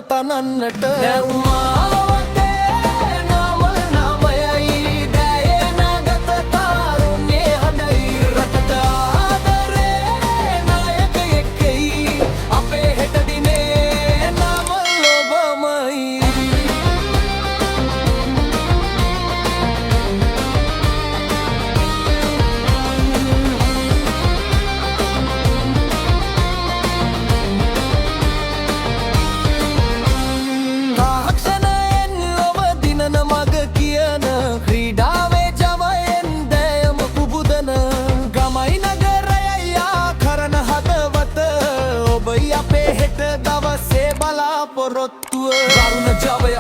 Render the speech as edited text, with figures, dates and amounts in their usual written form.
තනන්නට නැව්මාවතේ නාමල් නාමයයි දැයේ නැගත තාරුණ්‍යේ හඬයි රටට ආදරේ නායකයෙක්යි අපේ හෙට දිනේ නාමල් ඔබමයි අපේ හෙට දවසේ බලාපොරොත්තුව දරුණ ජවය